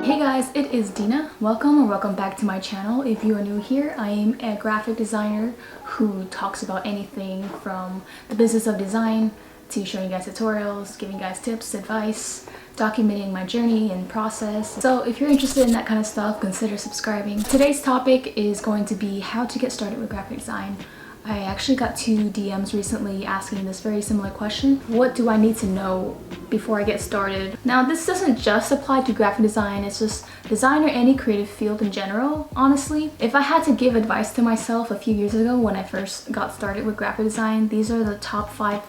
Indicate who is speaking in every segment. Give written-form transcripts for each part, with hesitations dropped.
Speaker 1: Hey guys, it is Dena. Welcome or welcome back to my channel. If you are new here, I am a graphic designer who talks about anything from the business of design to showing you guys tutorials, giving you guys tips, advice, documenting my journey and process. So if you're interested in that kind of stuff, consider subscribing. Today's topic is going to be how to get started with graphic design. I actually got 2 DMs recently asking this very similar question. What do I need to know before I get started? Now, this doesn't just apply to graphic design, it's just design or any creative field in general, honestly. If I had to give advice to myself a few years ago when I first got started with graphic design, these are the top 5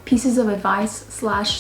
Speaker 1: pieces of advice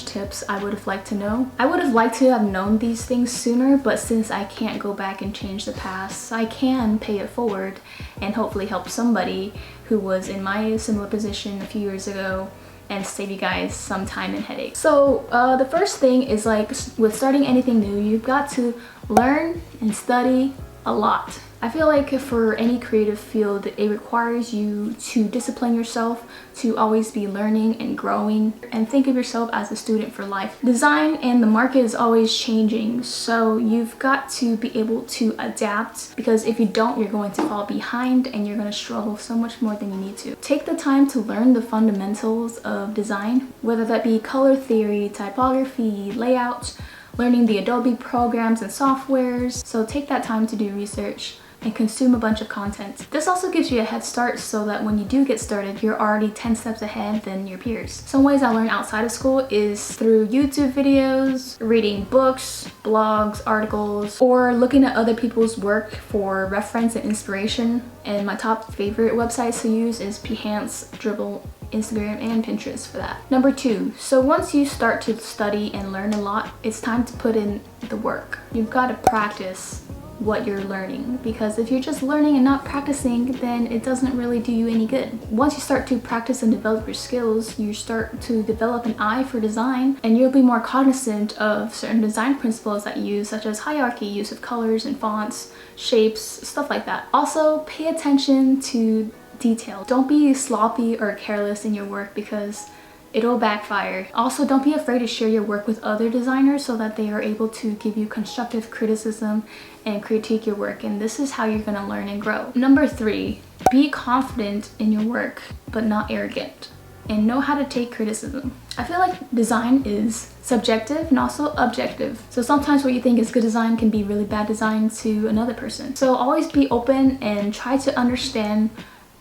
Speaker 1: / tips I would have liked to know. I would have liked to have known these things sooner, but since I can't go back and change the past, I can pay it forward and hopefully help somebody who was in my similar position a few years ago and save you guys some time and headache. So the first thing is, like with starting anything new, you've got to learn and study a lot. I feel like for any creative field, it requires you to discipline yourself to always be learning and growing and think of yourself as a student for life. Design and the market is always changing, so you've got to be able to adapt, because if you don't, you're going to fall behind and you're going to struggle so much more than you need to. Take the time to learn the fundamentals of design, whether that be color theory, typography, layout, learning the Adobe programs and softwares. So take that time to do research and consume a bunch of content. This also gives you a head start so that when you do get started, you're already 10 steps ahead than your peers. Some ways I learned outside of school is through YouTube videos, reading books, blogs, articles, or looking at other people's work for reference and inspiration. And my top favorite websites to use is Behance, Dribbble, Instagram, and Pinterest for that. Number 2, so once you start to study and learn a lot, it's time to put in the work. You've got to practice what you're learning, because if you're just learning and not practicing, then it doesn't really do you any good. Once you start to practice and develop your skills, you start to develop an eye for design, and you'll be more cognizant of certain design principles that you use, such as hierarchy, use of colors and fonts, shapes, stuff like that. Also, pay attention to detail. Don't be sloppy or careless in your work, because it'll backfire. Also, don't be afraid to share your work with other designers so that they are able to give you constructive criticism and critique your work, and this is how you're going to learn and grow. Number 3, be confident in your work but not arrogant, and know how to take criticism. I feel like design is subjective and also objective. So sometimes what you think is good design can be really bad design to another person. So always be open and try to understand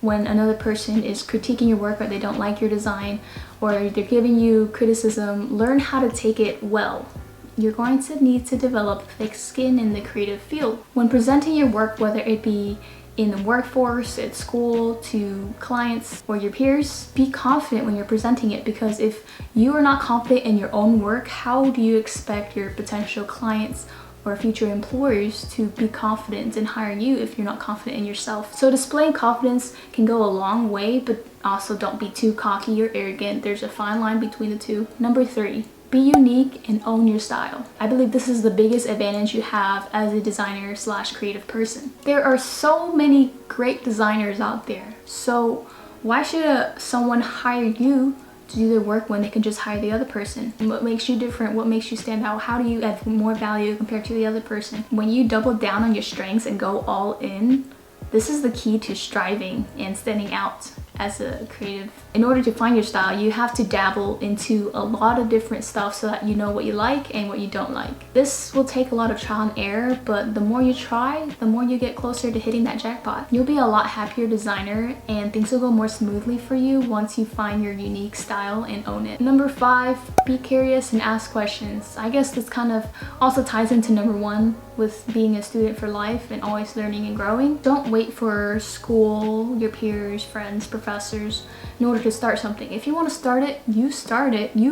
Speaker 1: when another person is critiquing your work or they don't like your design or they're giving you criticism. Learn how to take it well. You're going to need to develop thick skin in the creative field. When presenting your work, whether it be in the workforce, at school, to clients, or your peers, be confident when you're presenting it, because if you are not confident in your own work, how do you expect your potential clients or future employers to be confident and hire you if you're not confident in yourself? So displaying confidence can go a long way, but also don't be too cocky or arrogant. There's a fine line between the two. Number 3, be unique and own your style. I believe this is the biggest advantage you have as a designer / creative person. There are so many great designers out there, so why should someone hire you to do their work when they can just hire the other person? What makes you different? What makes you stand out? How do you add more value compared to the other person? When you double down on your strengths and go all in, this is the key to striving and standing out as a creative. In order to find your style, you have to dabble into a lot of different stuff so that you know what you like and what you don't like. This will take a lot of trial and error, but the more you try, the more you get closer to hitting that jackpot. You'll be a lot happier designer, and things will go more smoothly for you once you find your unique style and own it. Number 5, be curious and ask questions. I guess this kind of also ties into number 1 with being a student for life and always learning and growing. Don't wait for school, your peers, friends, professors in order to start something. If you want to start it, you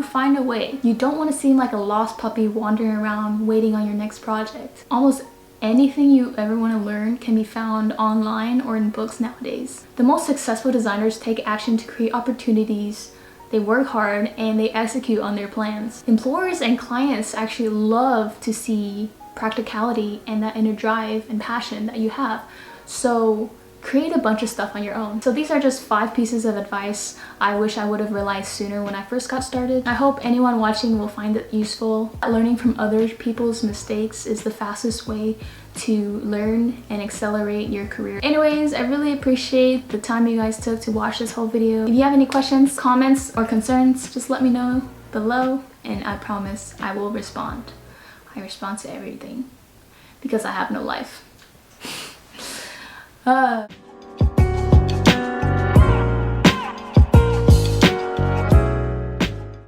Speaker 1: find a way. You don't want to seem like a lost puppy wandering around waiting on your next project. Almost anything you ever want to learn can be found online or in books nowadays. The most successful designers take action to create opportunities. They work hard and they execute on their plans. Employers and clients actually love to see practicality and that inner drive and passion that you have. So create a bunch of stuff on your own. So these are just 5 pieces of advice I wish I would have realized sooner when I first got started. I hope anyone watching will find it useful. Learning from other people's mistakes is the fastest way to learn and accelerate your career. Anyways, I really appreciate the time you guys took to watch this whole video. If you have any questions, comments, or concerns, just let me know below and I promise I will respond. I respond to everything because I have no life.